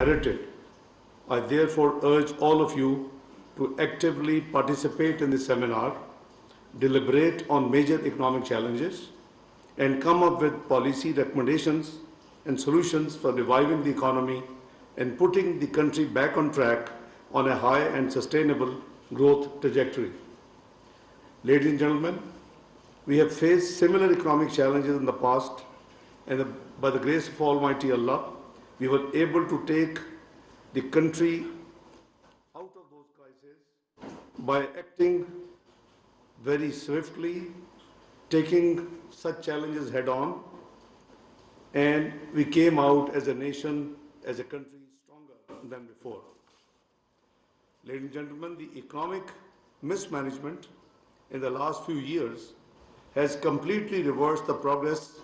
inherited. I therefore urge all of you to actively participate in the seminar, deliberate on major economic challenges, and come up with policy recommendations and solutions for reviving the economy and putting the country back on track on a high and sustainable growth trajectory. Ladies and gentlemen, we have faced similar economic challenges in the past, and by the grace of Almighty Allah, we were able to take the country out of those crises by acting very swiftly, taking such challenges head on, and we came out as a nation, as a country, stronger than before. Ladies and gentlemen, the economic mismanagement in the last few years has completely reversed the progress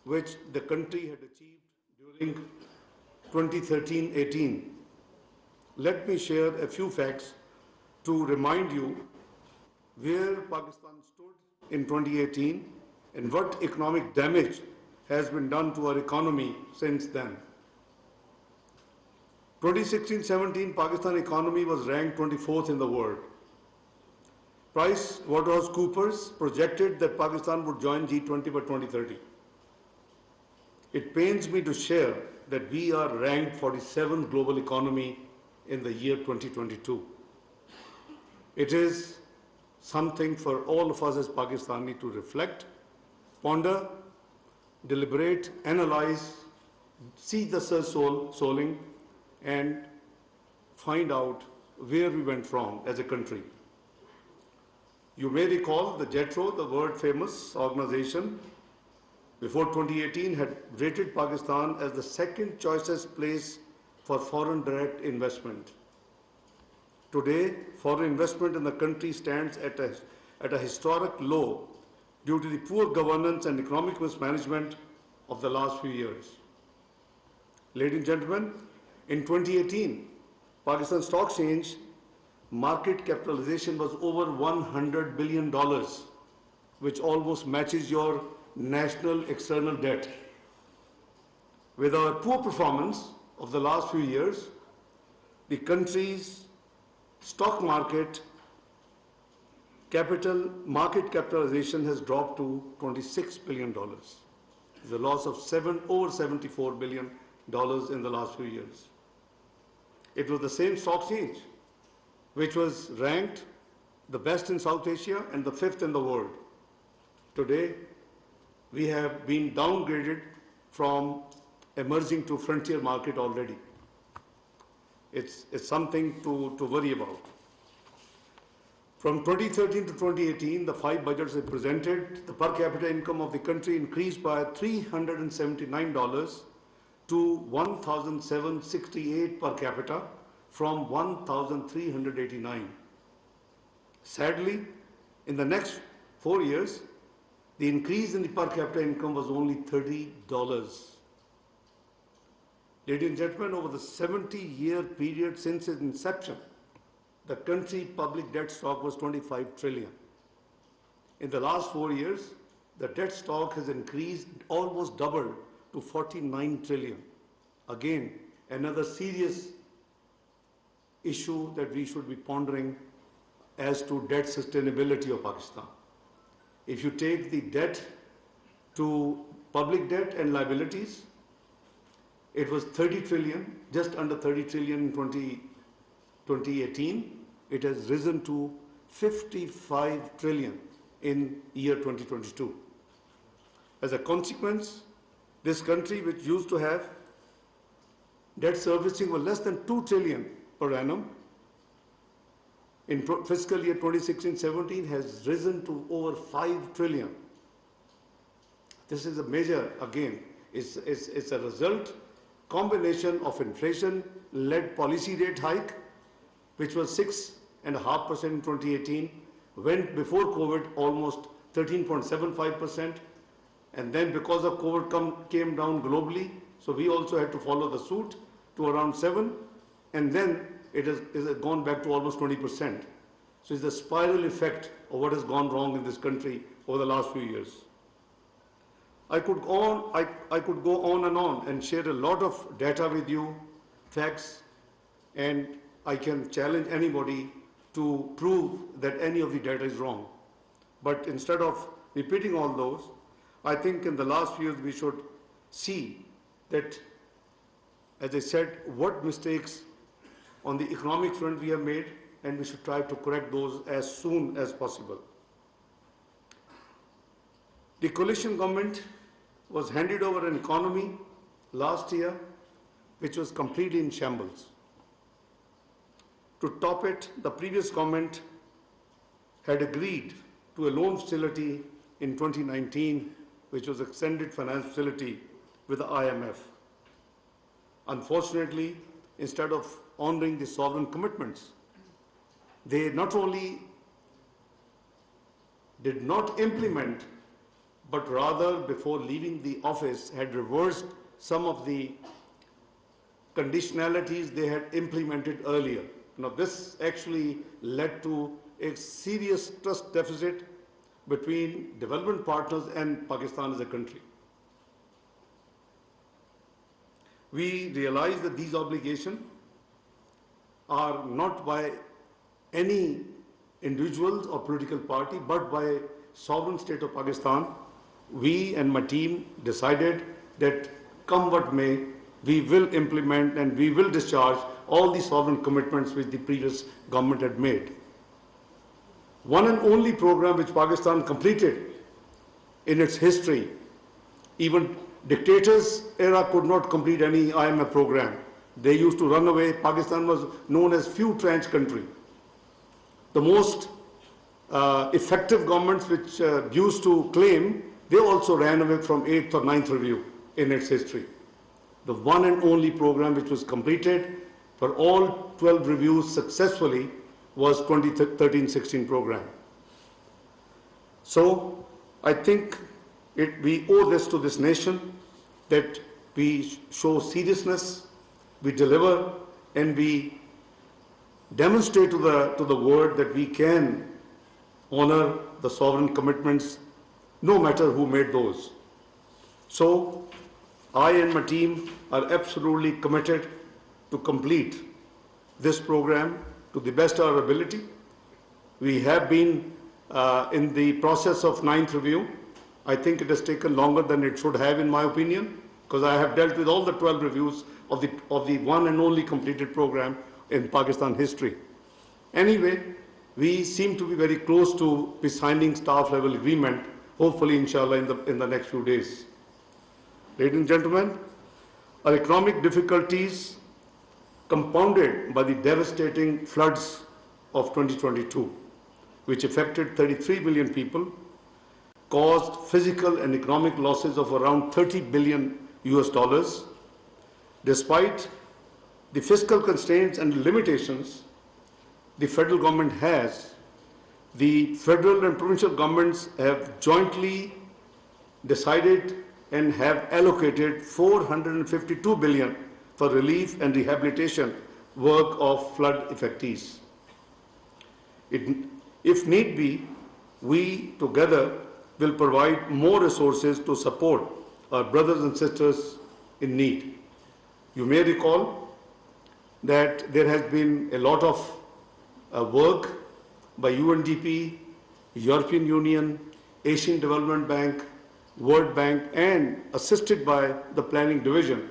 which the country had achieved during 2013-18. Let me share a few facts to remind you where Pakistan stood in 2018 and what economic damage has been done to our economy since then. 2016-17 Pakistan economy was ranked 24th in the world. PricewaterhouseCoopers projected that Pakistan would join G20 by 2030. It pains me to share that we are ranked 47th global economy in the year 2022. It is something for all of us as Pakistani to reflect, ponder, deliberate, analyze, see the souling, and find out where we went wrong as a country. You may recall the JETRO, the world famous organization, before 2018 had rated Pakistan as the second choicest place for foreign direct investment. Today, foreign investment in the country stands at a historic low due to the poor governance and economic mismanagement of the last few years. Ladies and gentlemen, in 2018, Pakistan Stock Exchange market capitalization was over $100 billion, which almost matches your national external debt. With our poor performance of the last few years, the country's stock market capitalization has dropped to $26 billion. It's a loss of over $74 billion in the last few years. It was the same stock exchange which was ranked the best in South Asia and the 5th in the world. Today, we have been downgraded from emerging to frontier market already. It's something to worry about. From 2013 to 2018, the 5 budgets it presented, the per capita income of the country increased by $379 to $1,768 per capita from $1,389. Sadly, in the next 4 years, the increase in the per capita income was only $30. Ladies and gentlemen, over the 70-year period since its inception, the country public debt stock was 25 trillion. In the last 4 years, the debt stock has increased, almost doubled to 49 trillion. Again, another serious issue that we should be pondering as to debt sustainability of Pakistan. If you take the debt to public debt and liabilities, it was 30 trillion, just under 30 trillion in 2018. It has risen to 55 trillion in year 2022. As a consequence, this country, which used to have debt servicing of less than 2 trillion per annum, in fiscal year 2016-17 has risen to over 5 trillion. This is a major, again, it's a result, combination of inflation-led policy rate hike, which was 6.5% in 2018, went before COVID almost 13.75%, and then because of COVID came down globally, so we also had to follow the suit to around 7, and then it has gone back to almost 20%. So it's the spiral effect of what has gone wrong in this country over the last few years. I could go on and share a lot of data with you facts, and I can challenge anybody to prove that any of the data is wrong. But instead of repeating all those, I think in the last few years we should see that, as I said, what mistakes on the economic front we have made, and we should try to correct those as soon as possible. The coalition government was handed over an economy last year which was completely in shambles. To top it, the previous government had agreed to a loan facility in 2019, which was extended finance facility with the IMF. Unfortunately, instead of honoring the sovereign commitments, they not only did not implement, but rather before leaving the office had reversed some of the conditionalities they had implemented earlier. Now, this actually led to a serious trust deficit between development partners and Pakistan as a country. We realize that these obligations are not by any individuals or political party, but by sovereign state of Pakistan. We and my team decided that come what may, we will implement and we will discharge all the sovereign commitments which the previous government had made. One and only program which Pakistan completed in its history, even dictators era could not complete any IMF program. They used to run away. Pakistan was known as few tranche country. The most effective governments which used to claim, they also ran away from 8th or 9th review in its history. The one and only program which was completed for all 12 reviews successfully was 2013-16 program. So I think we owe this to this nation, that we show seriousness, we deliver, and we demonstrate to the world that we can honor the sovereign commitments no matter who made those. So I and my team are absolutely committed to complete this program to the best of our ability. We have been in the process of 9th review. I think it has taken longer than it should have, in my opinion, because I have dealt with all the 12 reviews of the one and only completed program in Pakistan history. Anyway, we seem to be very close to be signing staff level agreement, hopefully inshallah in the next few days. Ladies and gentlemen, our economic difficulties compounded by the devastating floods of 2022, which affected 33 million people, caused physical and economic losses of around $30 billion. Despite the fiscal constraints and limitations the federal government has, the federal and provincial governments have jointly decided and have allocated $452 billion for relief and rehabilitation work of flood affectees. If need be, we together will provide more resources to support our brothers and sisters in need. You may recall that there has been a lot of work by UNDP, European Union, Asian Development Bank, World Bank, and assisted by the Planning Division.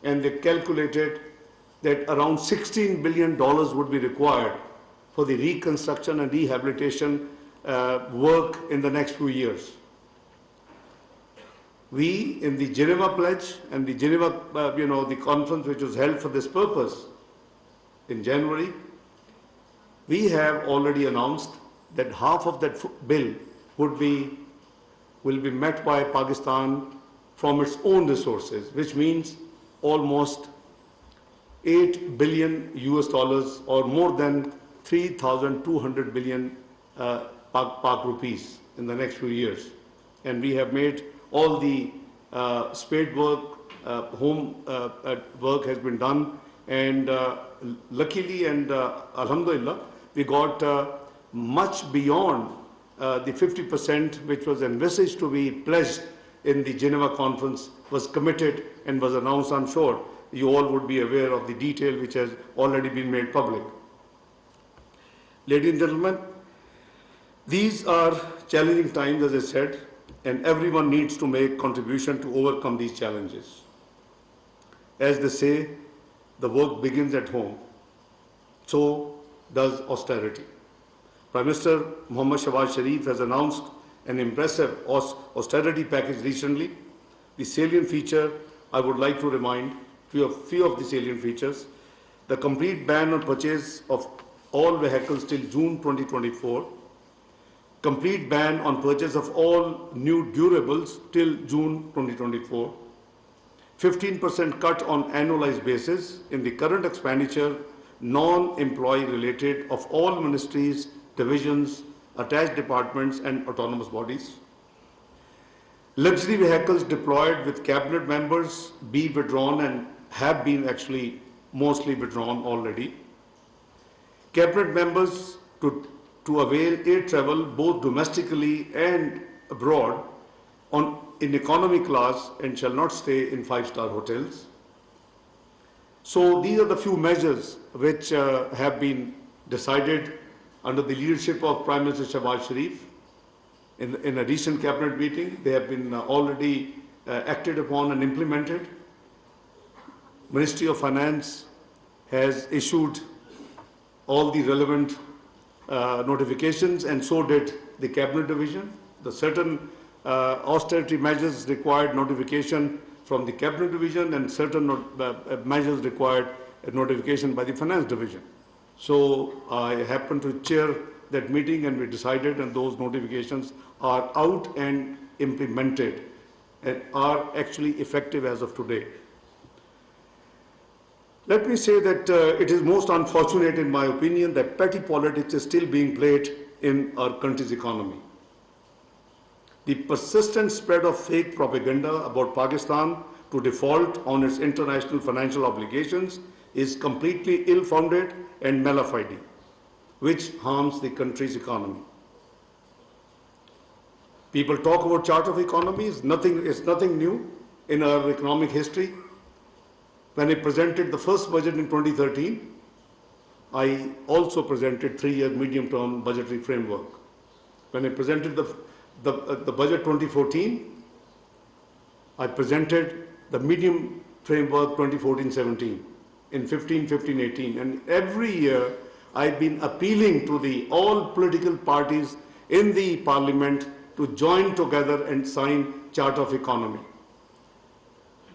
And they calculated that around $16 billion would be required for the reconstruction and rehabilitation work in the next few years. We, in the Geneva Pledge and the Geneva, the conference which was held for this purpose in January, we have already announced that half of that bill will be met by Pakistan from its own resources, which means almost $8 billion or more than 3,200 billion Pak rupees in the next few years. And we have made all the spade work, home work has been done, and luckily and alhamdulillah, we got much beyond the 50% which was envisaged to be pledged in the Geneva conference was committed and was announced, I'm sure, you all would be aware of the detail which has already been made public. Ladies and gentlemen, these are challenging times, as I said, and everyone needs to make contribution to overcome these challenges. As they say, the work begins at home. So does austerity. Prime Minister Mohammad Shahbaz Sharif has announced an impressive austerity package recently. The salient feature, I would like to remind few of the salient features: the complete ban on purchase of all vehicles till June 2024, complete ban on purchase of all new durables till June 2024, 15% cut on annualized basis in the current expenditure non-employee related of all ministries, divisions, attached departments and autonomous bodies. Luxury vehicles deployed with cabinet members be withdrawn and have been actually mostly withdrawn already. Cabinet members to avail air travel both domestically and abroad in economy class and shall not stay in five-star hotels. So these are the few measures which have been decided under the leadership of Prime Minister Shahbaz Sharif. In a recent cabinet meeting, they have been already acted upon and implemented. Ministry of Finance has issued all the relevant notifications, and so did the Cabinet Division. The certain austerity measures required notification from the Cabinet Division, and certain measures required a notification by the Finance Division. So I happened to chair that meeting, and we decided, and those notifications are out and implemented and are actually effective as of today. Let me say that it is most unfortunate, in my opinion, that petty politics is still being played in our country's economy. The persistent spread of fake propaganda about Pakistan to default on its international financial obligations is completely ill-founded and malafide, which harms the country's economy. People talk about chart of economies. It's nothing new in our economic history. When I presented the first budget in 2013, I also presented 3-year medium-term budgetary framework. When I presented the budget 2014, I presented the medium framework 2014-17 in 15-18, and every year I've been appealing to all political parties in the parliament to join together and sign Chart of Economy.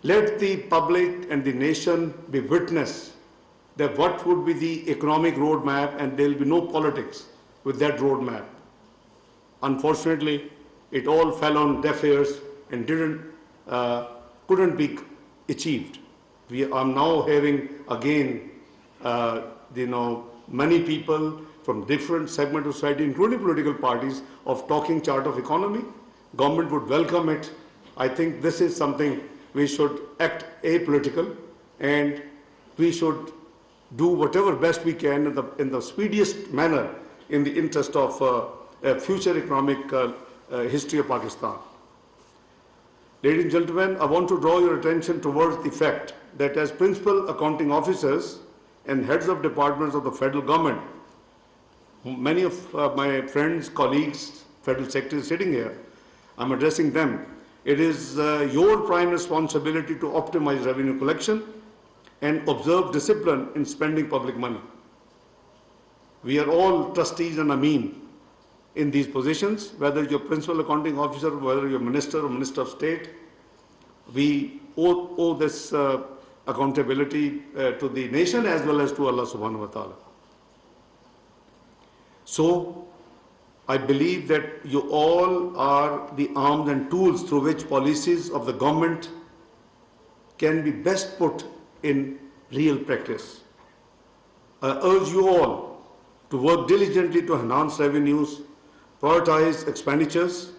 Let the public and the nation be witness that what would be the economic roadmap, and there will be no politics with that roadmap. Unfortunately, it all fell on deaf ears and couldn't be achieved. We are now hearing again, many people from different segments of society, including political parties, of talking chart of economy. Government would welcome it. I think this is something we should act apolitical, and we should do whatever best we can in the speediest manner in the interest of future economic history of Pakistan. Ladies and gentlemen, I want to draw your attention towards the fact that as principal accounting officers and heads of departments of the federal government, many of my friends, colleagues, federal secretaries sitting here, I'm addressing them. It is your prime responsibility to optimize revenue collection and observe discipline in spending public money. We are all trustees and ameen in these positions, whether you're principal accounting officer, whether you're minister or minister of state. We owe this accountability to the nation as well as to Allah subhanahu wa ta'ala. So, I believe that you all are the arms and tools through which policies of the government can be best put in real practice. I urge you all to work diligently to enhance revenues, prioritize expenditures,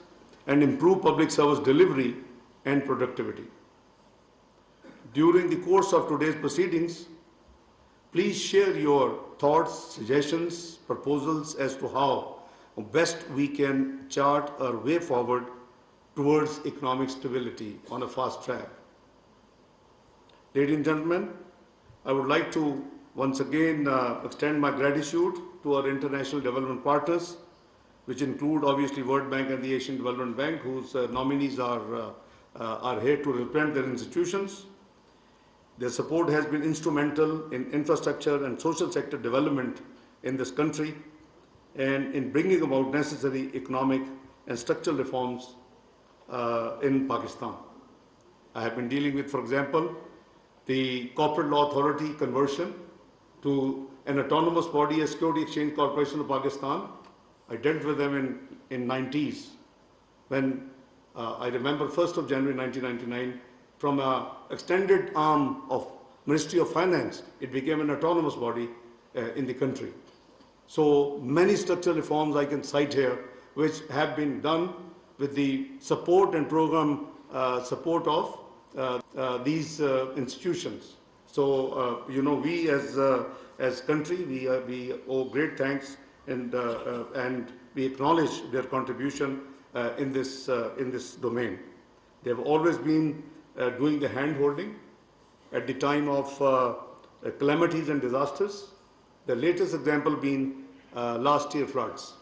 and improve public service delivery and productivity. During the course of today's proceedings, please share your thoughts, suggestions, proposals as to how best we can chart our way forward towards economic stability on a fast track. Ladies and gentlemen, I would like to once again extend my gratitude to our international development partners, which include obviously World Bank and the Asian Development Bank, whose nominees are here to represent their institutions. Their support has been instrumental in infrastructure and social sector development in this country and in bringing about necessary economic and structural reforms in Pakistan. I have been dealing with, for example, the Corporate Law Authority conversion to an autonomous body as Security Exchange Corporation of Pakistan. I dealt with them in 90s when I remember 1st of January 1999, from an extended arm of Ministry of Finance, it became an autonomous body in the country. So many structural reforms I can cite here which have been done with the support and program support of these institutions. So, we as country, we owe great thanks and we acknowledge their contribution in this domain. They have always been doing the hand-holding at the time of calamities and disasters. The latest example being last year floods.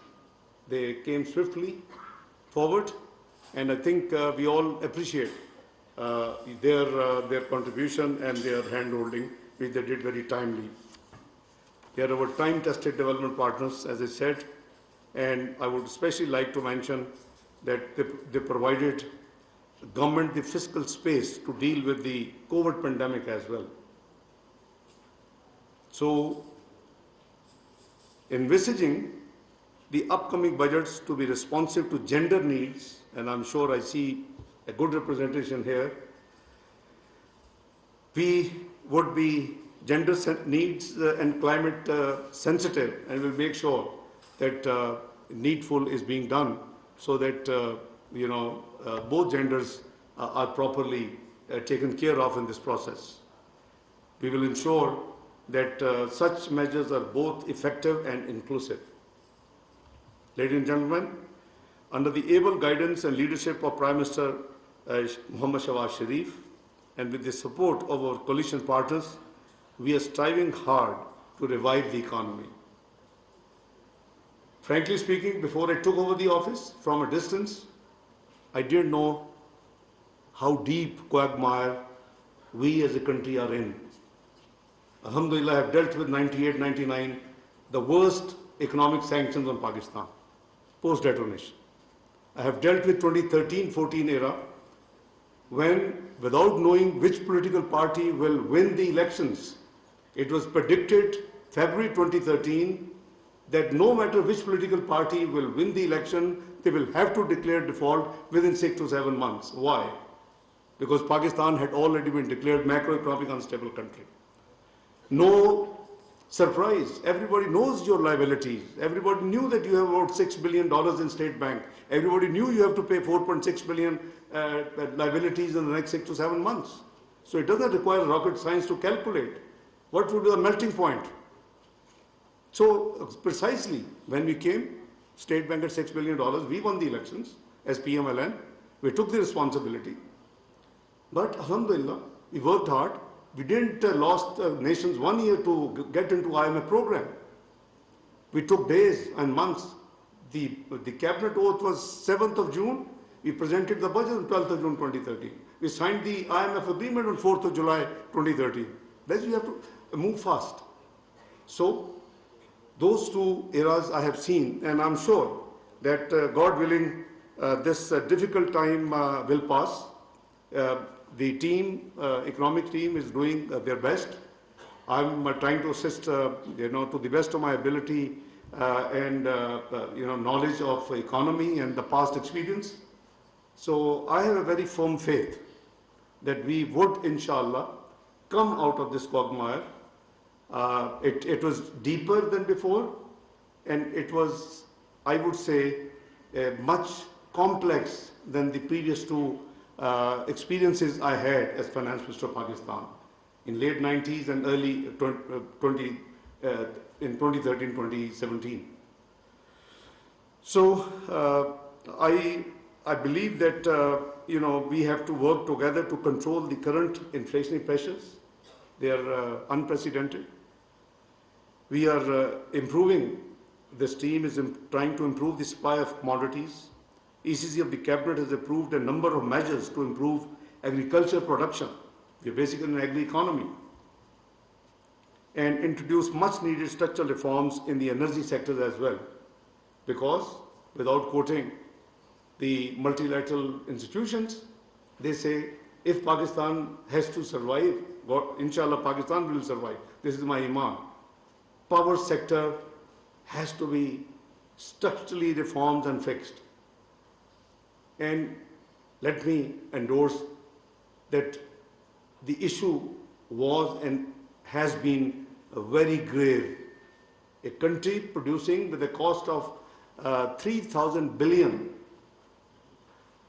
They came swiftly forward, and I think we all appreciate their contribution and their hand-holding, which they did very timely. They are our time-tested development partners, as I said, and I would especially like to mention that they provided government the fiscal space to deal with the COVID pandemic as well. So, envisaging the upcoming budgets to be responsive to gender needs, and I'm sure I see a good representation here, we would be gender needs and climate sensitive, and will make sure that needful is being done so that both genders are properly taken care of in this process. We will ensure that such measures are both effective and inclusive. Ladies and gentlemen, under the able guidance and leadership of Prime Minister Muhammad Shahbaz Sharif, and with the support of our coalition partners, we are striving hard to revive the economy. Frankly speaking, before I took over the office from a distance, I didn't know how deep quagmire we as a country are in. Alhamdulillah, I have dealt with 98, 99, the worst economic sanctions on Pakistan, post-detonation. I have dealt with 2013-14 era, when, without knowing which political party will win the elections, it was predicted February 2013 that no matter which political party will win the election, they will have to declare default within 6 to 7 months. Why? Because Pakistan had already been declared macroeconomic unstable country. No surprise. Everybody knows your liabilities. Everybody knew that you have about $6 billion in State Bank. Everybody knew you have to pay 4.6 billion liabilities in the next 6 to 7 months. So it doesn't require rocket science to calculate what would be the melting point. So precisely when we came, State Bank at $6 billion, we won the elections as PMLN. We took the responsibility. But alhamdulillah, we worked hard. We didn't lost nations 1 year to get into IMF program. We took days and months. The cabinet oath was 7th of June. We presented the budget on 12th of June 2013. We signed the IMF agreement on 4th of July 2013. Then you have to move fast. So those two eras I have seen, and I'm sure that God willing, this difficult time will pass. The team, economic team, is doing their best. I'm trying to assist, to the best of my ability and knowledge of economy and the past experience. So I have a very firm faith that we would, inshallah, come out of this quagmire. It was deeper than before, and it was, I would say, much complex than the previous two experiences I had as Finance Minister of Pakistan in late 90s and early in 2013, 2017. So I believe that we have to work together to control the current inflationary pressures They are unprecedented. We are improving, this team is trying to improve the supply of commodities. ECC of the Cabinet has approved a number of measures to improve agriculture production. We are basically an agri-economy. And introduce much needed structural reforms in the energy sector as well. Because without quoting the multilateral institutions, they say if Pakistan has to survive, inshallah Pakistan will survive. This is my iman. Power sector has to be structurally reformed and fixed. And let me endorse that the issue was and has been very grave. A country producing with a cost of 3,000 billion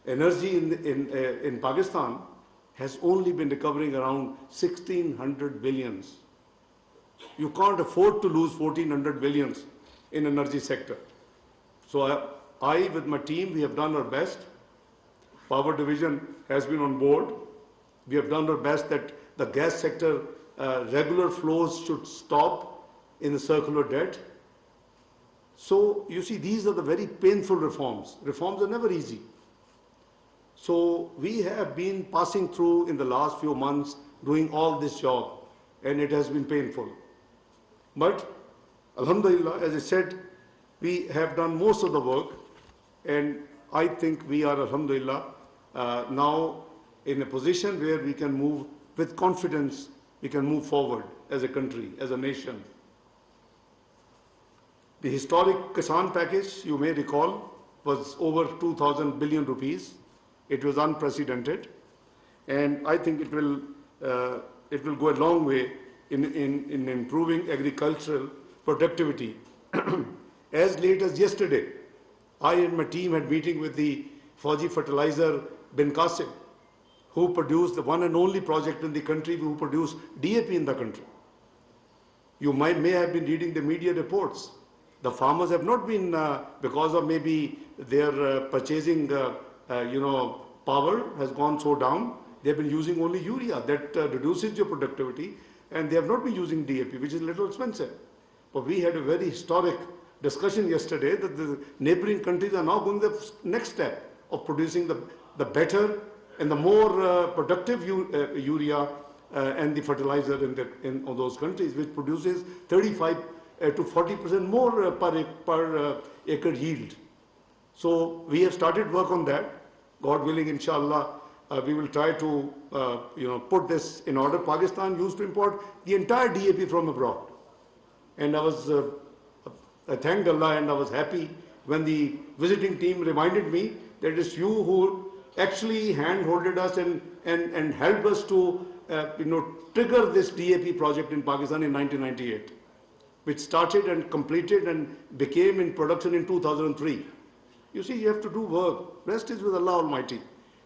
energy in Pakistan has only been recovering around 1,600 billions. You can't afford to lose 1,400 billions in energy sector. So I with my team, we have done our best. Power division has been on board. We have done our best that the gas sector regular flows should stop in the circular debt. So you see, these are the very painful reforms. Reforms are never easy. So we have been passing through in the last few months doing all this job, and it has been painful. But alhamdulillah, as I said, we have done most of the work, and I think we are alhamdulillah now in a position where we can move with confidence, we can move forward as a country, as a nation. The historic Kisan package, you may recall, was over 2,000 billion rupees. It was unprecedented, and I think it will go a long way in improving agricultural productivity. As late as yesterday, I and my team had meeting with the Fauji fertilizer Benaqaab, who produced the one and only project in the country who produced DAP in the country. You may have been reading the media reports. The farmers have not been, because of maybe their purchasing, power has gone so down, they've been using only urea. That reduces your productivity, and they have not been using DAP, which is a little expensive. But we had a very historic discussion yesterday that the neighboring countries are now going the next step of producing the better and the more productive urea and the fertilizer in those countries, which produces 35 to 40% more per acre yield. So we have started work on that. God willing, inshallah, we will try to put this in order. Pakistan used to import the entire DAP from abroad, and I thanked Allah and I was happy when the visiting team reminded me that it's you who actually hand-holded us and helped us to trigger this DAP project in Pakistan in 1998, which started and completed and became in production in 2003. You see, you have to do work. Rest is with Allah Almighty.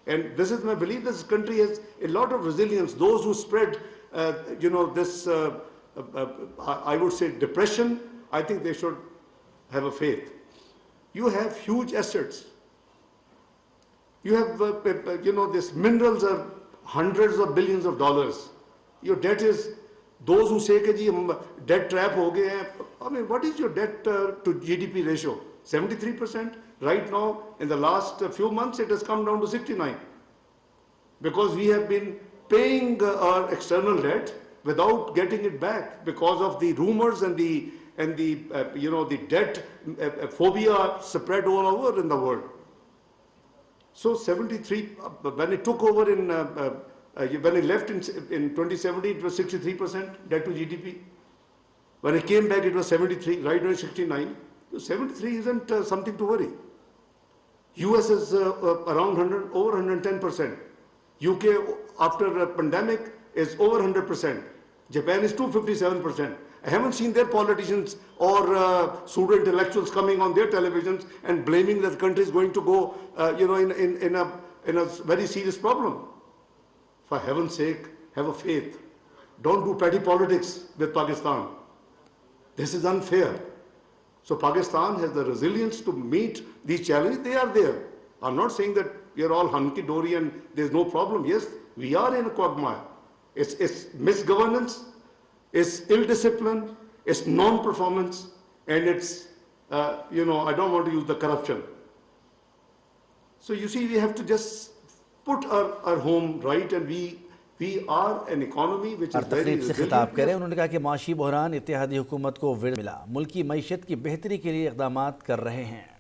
And this is my belief, this country has a lot of resilience. Those who spread, this, I would say, depression, I think they should have a faith. You have huge assets. You have, these minerals are hundreds of billions of dollars. Your debt is, those who say that debt trap ho gaye hai, I mean, what is your debt to GDP ratio? 73%? Right now, in the last few months, it has come down to 69. Because we have been paying our external debt without getting it back because of the rumors and the debt phobia spread all over in the world. So 73, when it took over when it left in 2017, it was 63% debt to GDP. When it came back, it was 73, right now it's 69. So 73 isn't something to worry. US is around over 110%. UK after a pandemic is over 100%. Japan is 257%. I haven't seen their politicians or pseudo-intellectuals coming on their televisions and blaming that the country is going to go, in a very serious problem. For heaven's sake, have a faith. Don't do petty politics with Pakistan. This is unfair. So Pakistan has the resilience to meet these challenges. They are there. I'm not saying that we are all hunky-dory and there's no problem. Yes, we are in a quagmire. It's misgovernance, it's ill discipline, it's non-performance, and it's, I don't want to use the corruption. So you see, we have to just put our home right, and we are an economy which is very तकरीब से खिताब करें उन्होंने कहा कि माशी बहरान इत्तेहादी हुकूमत को विड़ मिला, मुल्की मईशत की बेहतरी के लिए इक़दामात कर रहे हैं।